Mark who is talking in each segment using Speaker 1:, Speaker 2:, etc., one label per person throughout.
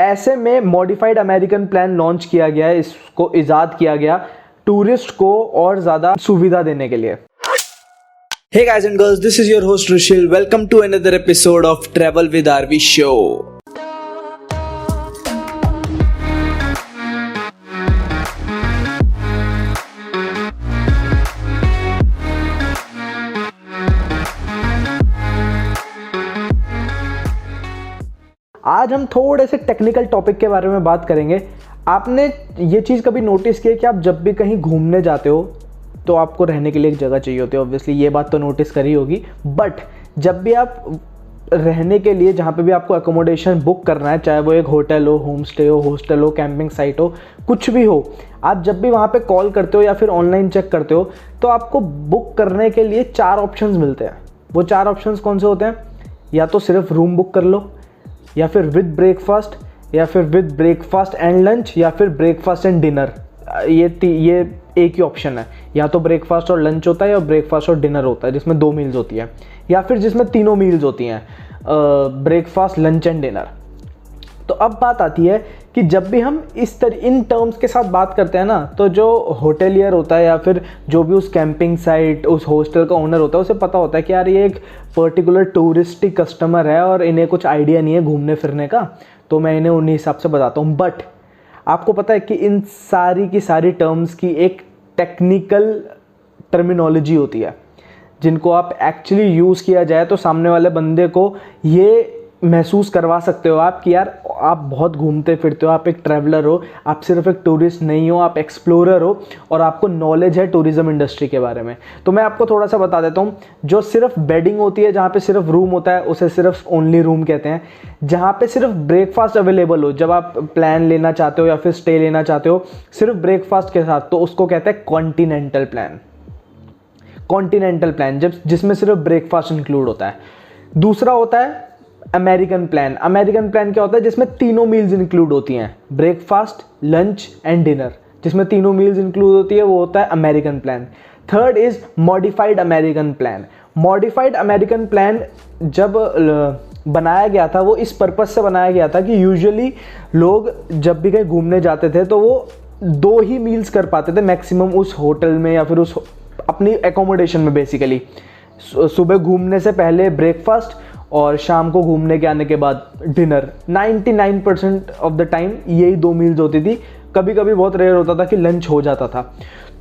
Speaker 1: ऐसे में modified American plan launch किया गया है, इसको इजाद किया गया टूरिस्ट को और ज़्यादा सुविधा देने के लिए।
Speaker 2: Hey guys and girls, this is your host Rushil. Welcome to another episode of Travel with RV Show.
Speaker 1: आज हम थोड़े से टेक्निकल टॉपिक के बारे में बात करेंगे। आपने ये चीज़ कभी नोटिस की है कि आप जब भी कहीं घूमने जाते हो तो आपको रहने के लिए एक जगह चाहिए होती है। ऑब्वियसली ये बात तो नोटिस करी होगी, बट जब भी आप रहने के लिए जहाँ पे भी आपको अकोमोडेशन बुक करना है, चाहे वो एक होटल हो, होम स्टे हो, हॉस्टल हो, कैंपिंग साइट हो, कुछ भी हो, आप जब भी वहाँ पे कॉल करते हो या फिर ऑनलाइन चेक करते हो तो आपको बुक करने के लिए 4 ऑप्शंस मिलते हैं। वो 4 ऑप्शंस कौन से होते हैं? या तो सिर्फ रूम बुक कर लो, या फिर विद ब्रेकफास्ट, या फिर विद ब्रेकफास्ट एंड लंच, या फिर ब्रेकफास्ट एंड डिनर। ये एक ही ऑप्शन है, या तो ब्रेकफास्ट और लंच होता है या ब्रेकफास्ट और डिनर होता है जिसमें 2 मील्स होती है, या फिर जिसमें तीनों मील्स होती हैं, ब्रेकफास्ट, लंच एंड डिनर। तो अब बात आती है कि जब भी हम इन टर्म्स के साथ बात करते हैं ना, तो जो होटेलियर होता है या फिर जो भी उस कैंपिंग साइट, उस हॉस्टल का ओनर होता है, उसे पता होता है कि यार ये एक पर्टिकुलर टूरिस्टिक कस्टमर है और इन्हें कुछ आइडिया नहीं है घूमने फिरने का, तो मैं इन्हें उन्हीं हिसाब से बताता हूँ। बट आपको पता है कि इन सारी की सारी टर्म्स की एक टेक्निकल टर्मिनोलॉजी होती है, जिनको आप एक्चुअली यूज़ किया जाए तो सामने वाले बंदे को ये महसूस करवा सकते हो आप कि यार आप बहुत घूमते फिरते हो, आप एक ट्रैवलर हो, आप सिर्फ एक टूरिस्ट नहीं हो, आप एक्सप्लोरर हो और आपको नॉलेज है टूरिज़्म इंडस्ट्री के बारे में। तो मैं आपको थोड़ा सा बता देता हूँ। जो सिर्फ बेडिंग होती है, जहाँ पे सिर्फ रूम होता है, उसे सिर्फ ओनली रूम कहते हैं। जहाँ पे सिर्फ ब्रेकफास्ट अवेलेबल हो, जब आप प्लान लेना चाहते हो या फिर स्टे लेना चाहते हो सिर्फ ब्रेकफास्ट के साथ, तो उसको कहते हैं कॉन्टिनेंटल प्लान। कॉन्टिनेंटल प्लान जिसमें सिर्फ ब्रेकफास्ट इंक्लूड होता है। दूसरा होता है अमेरिकन प्लान। अमेरिकन प्लान क्या होता है? जिसमें तीनों मील्स इंक्लूड होती हैं, ब्रेकफास्ट, लंच एंड डिनर, जिसमें तीनों मील्स इंक्लूड होती है, वो होता है American plan. Third is modified American plan. Modified American plan जब बनाया गया था, वो इस पर्पज से बनाया गया था कि यूजुअली लोग जब भी कहीं घूमने जाते थे तो वो 2 ही मील्स कर पाते थे मैक्सिमम उस होटल में या फिर उस अपनी एकोमोडेशन में। बेसिकली सुबह घूमने से पहले ब्रेकफास्ट और शाम को घूमने के आने के बाद डिनर। 99% ऑफ द टाइम यही 2 मील्स होती थी। कभी कभी बहुत रेयर होता था कि लंच हो जाता था।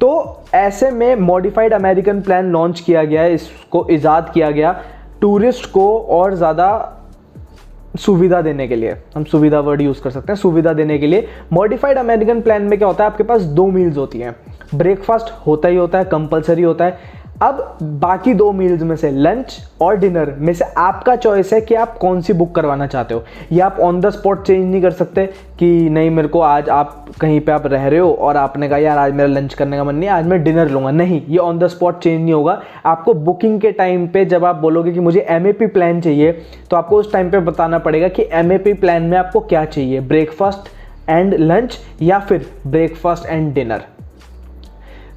Speaker 1: तो ऐसे में मॉडिफाइड अमेरिकन प्लान लॉन्च किया गया है, इसको इजाद किया गया टूरिस्ट को और ज़्यादा सुविधा देने के लिए। हम सुविधा वर्ड यूज़ कर सकते हैं, सुविधा देने के लिए। मॉडिफाइड अमेरिकन प्लान में क्या होता है? आपके पास 2 मील्स होती हैं, ब्रेकफास्ट होता ही होता है, कंपलसरी होता है। अब बाकी 2 मील्स में से लंच और डिनर में से आपका चॉइस है कि आप कौन सी बुक करवाना चाहते हो। या आप ऑन द स्पॉट चेंज नहीं कर सकते कि नहीं, मेरे को आज आप कहीं पे आप रह रहे हो और आपने कहा यार आज मेरा लंच करने का मन नहीं है, आज मैं डिनर लूँगा। नहीं, ये ऑन द स्पॉट चेंज नहीं होगा। आपको बुकिंग के टाइम पे जब आप बोलोगे कि मुझे MAP प्लान चाहिए, तो आपको उस टाइम पे बताना पड़ेगा कि MAP प्लान में आपको क्या चाहिए, ब्रेकफास्ट एंड लंच या फिर ब्रेकफास्ट एंड डिनर।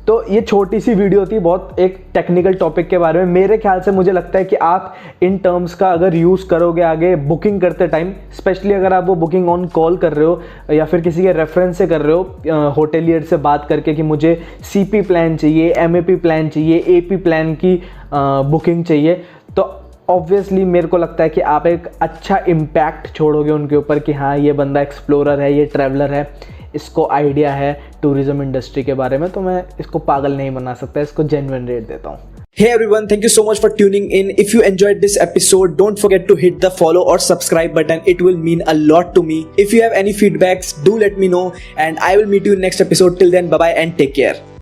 Speaker 1: तो ये छोटी सी वीडियो थी बहुत एक टेक्निकल टॉपिक के बारे में। मेरे ख्याल से मुझे लगता है कि आप इन टर्म्स का अगर यूज़ करोगे आगे बुकिंग करते टाइम, स्पेशली अगर आप वो बुकिंग ऑन कॉल कर रहे हो या फिर किसी के रेफरेंस से कर रहे हो, होटेलियर से बात करके कि मुझे CP प्लान चाहिए, MAP प्लान चाहिए, AP प्लान की बुकिंग चाहिए, तो ऑब्वियसली मेरे को लगता है कि आप एक अच्छा इम्पैक्ट छोड़ोगे उनके ऊपर कि हाँ ये बंदा एक्सप्लोरर है, ये ट्रैवलर है, इसको आइडिया है टूरिज्म इंडस्ट्री के बारे में। तो मैं इसको पागल नहीं बना सकता, इसको जेन्युइन रेट देता हूँ।
Speaker 2: Hey everyone, thank you so much for tuning in. If you enjoyed this episode, don't forget to hit the follow or subscribe button. It will mean a lot to me. If you have any feedbacks, do let me know and I will meet you in next episode. Till then, bye bye and take care.